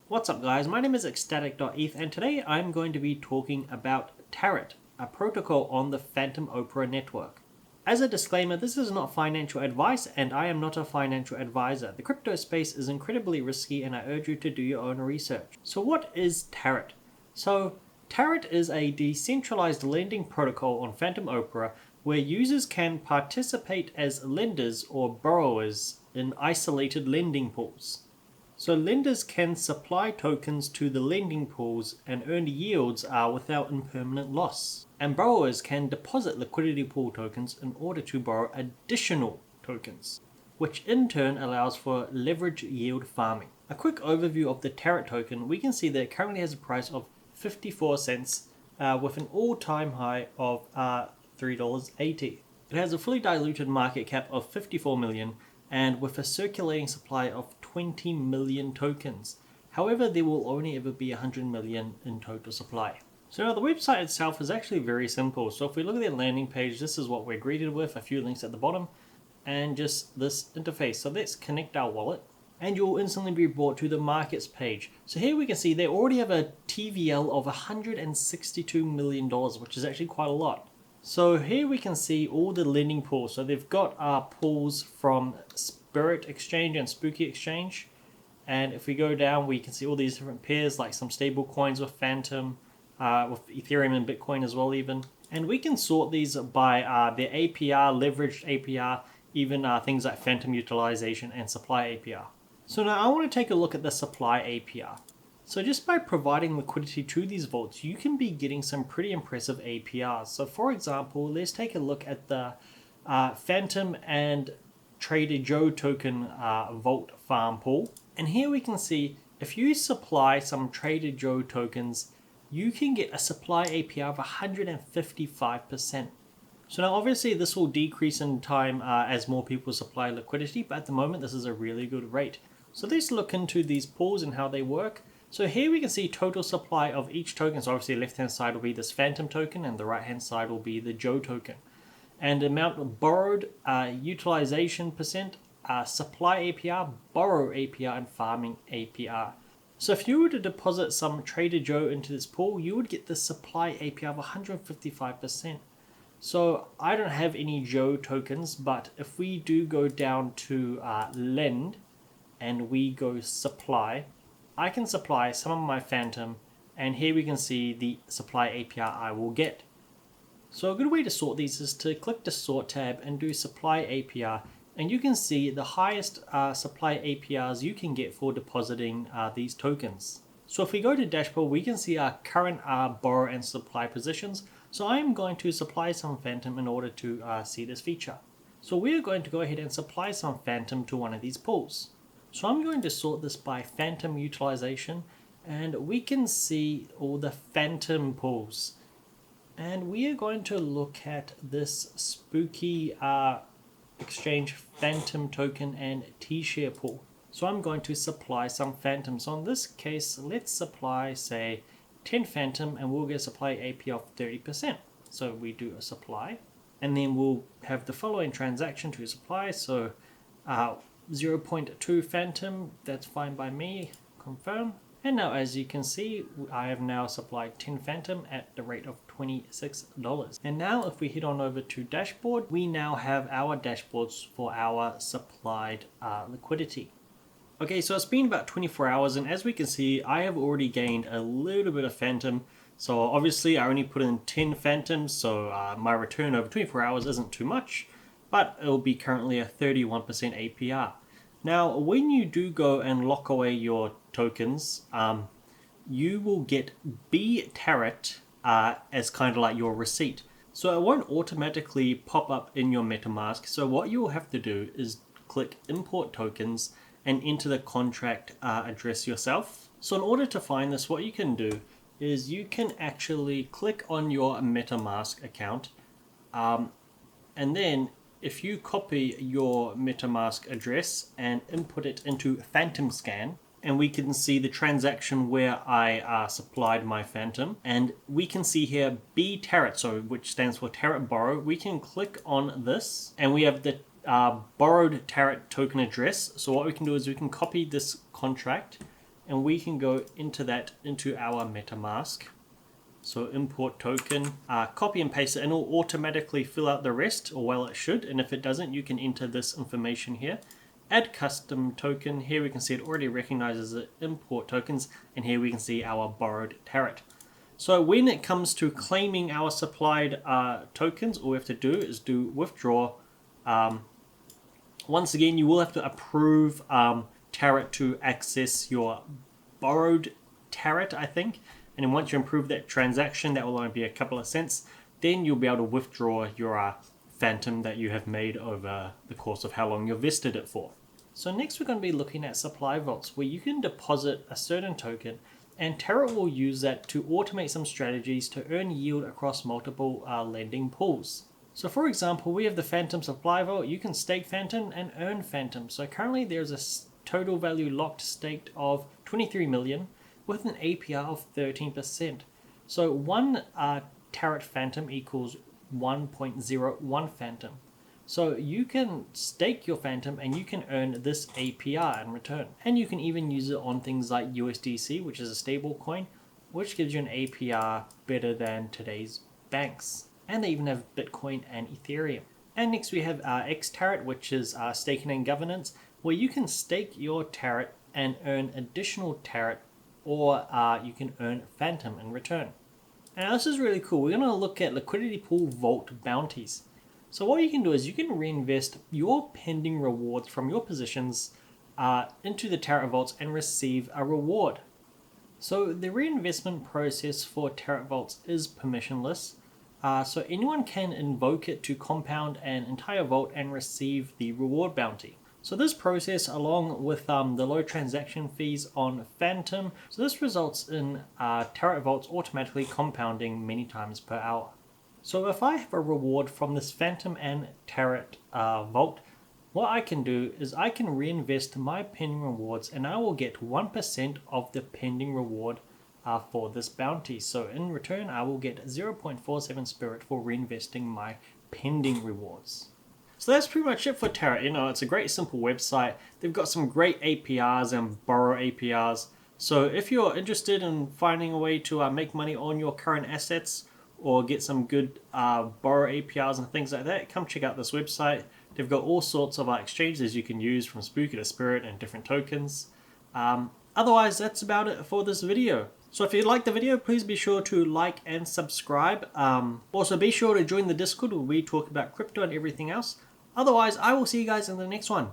What's up guys, my name is Ecstatic.eth and today I'm going to be talking about bTARROT, a protocol on the Phantom Opera network. As a disclaimer, this is not financial advice and I am not a financial advisor. The crypto space is incredibly risky and I urge you to do your own research. So what is bTARROT? So bTARROT is a decentralized lending protocol on Phantom Opera where users can participate as lenders or borrowers in isolated lending pools. So lenders can supply tokens to the lending pools and earn yields without impermanent loss. And borrowers can deposit liquidity pool tokens in order to borrow additional tokens, which in turn allows for leverage yield farming. A quick overview of the bTARROT token, we can see that it currently has a price of 54 cents with an all-time high of $3.80. It has a fully diluted market cap of 54 million and with a circulating supply of 20 million tokens. However, there will only ever be 100 million in total supply. So now the website itself is actually very simple. So if we look at their landing page, this is what we're greeted with, a few links at the bottom, and just this interface. So let's connect our wallet, and you'll instantly be brought to the markets page. So here we can see they already have a TVL of $162 million, which is actually quite a lot. So here we can see all the lending pools. So they've got pools from Spirit Exchange and Spooky Exchange. And if we go down, we can see all these different pairs, like some stable coins with Phantom, with Ethereum and Bitcoin as well even. And we can sort these by their APR, leveraged APR, even things like Phantom utilization and supply APR. So now I want to take a look at the supply APR. So just by providing liquidity to these vaults, you can be getting some pretty impressive APRs. So for example, let's take a look at the Phantom and Trader Joe token vault farm pool. And here we can see if you supply some Trader Joe tokens, you can get a supply APR of 155%. So now obviously this will decrease in time as more people supply liquidity, but at the moment this is a really good rate. So let's look into these pools and how they work. So here we can see total supply of each token. So obviously the left hand side will be this Phantom token and the right hand side will be the Joe token. And the amount borrowed, utilization percent, supply APR, borrow APR, and farming APR. So if you were to deposit some Trader Joe into this pool, you would get the supply APR of 155%. So I don't have any Joe tokens, but if we do go down to lend and we go supply, I can supply some of my Phantom, and here we can see the supply APR I will get. So a good way to sort these is to click the sort tab and do supply APR, and you can see the highest supply APRs you can get for depositing these tokens. So if we go to dashboard, we can see our current borrow and supply positions. So I'm going to supply some Phantom in order to see this feature. So we're going to go ahead and supply some Phantom to one of these pools. So I'm going to sort this by Phantom utilization, and we can see all the Phantom pools. And we are going to look at this Spooky Exchange Phantom token and T-share pool. So I'm going to supply some Phantom. So in this case, let's supply, say, 10 Phantom, and we'll get a supply APR of 30%. So we do a supply, and then we'll have the following transaction to supply. So 0.2 Phantom, that's fine by me, confirm. And now as you can see, I have now supplied 10 Phantom at the rate of $26. And now if we head on over to dashboard, we now have our dashboards for our supplied liquidity. Okay, so it's been about 24 hours, and as we can see, I have already gained a little bit of Phantom. So obviously I only put in 10 Phantoms, so my return over 24 hours isn't too much, but it'll be currently a 31% APR. Now, when you do go and lock away your tokens, you will get bTARROT as kind of like your receipt. So it won't automatically pop up in your MetaMask. So what you will have to do is click import tokens and enter the contract address yourself. So in order to find this, what you can do is you can actually click on your MetaMask account, and then if you copy your MetaMask address and input it into Phantom Scan, and we can see the transaction where I supplied my Phantom, and we can see here bTARROT, so which stands for bTARROT borrow. We can click on this, and we have the borrowed bTARROT token address. So what we can do is we can copy this contract and we can go into our MetaMask. So import token, copy and paste it, and it'll automatically fill out the rest, or well, it should. And if it doesn't, you can enter this information here. Add custom token. Here we can see it already recognizes it. Import tokens, and here we can see our borrowed tARROT. So when it comes to claiming our supplied tokens, all we have to do is do withdraw. Once again, you will have to approve tARROT to access your borrowed tARROT, I think. And then once you approve that transaction, that will only be a couple of cents, then you'll be able to withdraw your Phantom that you have made over the course of how long you've vested it for. So next we're going to be looking at supply vaults, where you can deposit a certain token, and tARROT will use that to automate some strategies to earn yield across multiple lending pools. So for example, we have the Phantom supply vault. You can stake Phantom and earn Phantom. So currently there's a total value locked staked of 23 million. With an APR of 13%. So one tARROT Phantom equals 1.01 Phantom. So you can stake your Phantom and you can earn this APR in return. And you can even use it on things like USDC, which is a stable coin, which gives you an APR better than today's banks. And they even have Bitcoin and Ethereum. And next we have Ecstatic.eth, which is staking and governance, where you can stake your tARROT and earn additional tARROT, or you can earn Phantom in return. Now this is really cool. We're going to look at Liquidity Pool Vault Bounties. So what you can do is you can reinvest your pending rewards from your positions into the tARROT vaults and receive a reward. So the reinvestment process for tARROT vaults is permissionless. So anyone can invoke it to compound an entire vault and receive the reward bounty. So this process, along with the low transaction fees on Phantom, so this results in tARROT vaults automatically compounding many times per hour. So if I have a reward from this Phantom and tARROT vault, what I can do is I can reinvest my pending rewards, and I will get 1% of the pending reward for this bounty. So in return, I will get 0.47 Spirit for reinvesting my pending rewards. So that's pretty much it for tARROT. You know, it's a great simple website. They've got some great APRs and borrow APRs. So if you're interested in finding a way to make money on your current assets or get some good borrow APRs and things like that, come check out this website. They've got all sorts of exchanges you can use, from Spooky to Spirit and different tokens. Otherwise, that's about it for this video. So if you liked the video, please be sure to like and subscribe. Also, be sure to join the Discord where we talk about crypto and everything else. Otherwise, I will see you guys in the next one.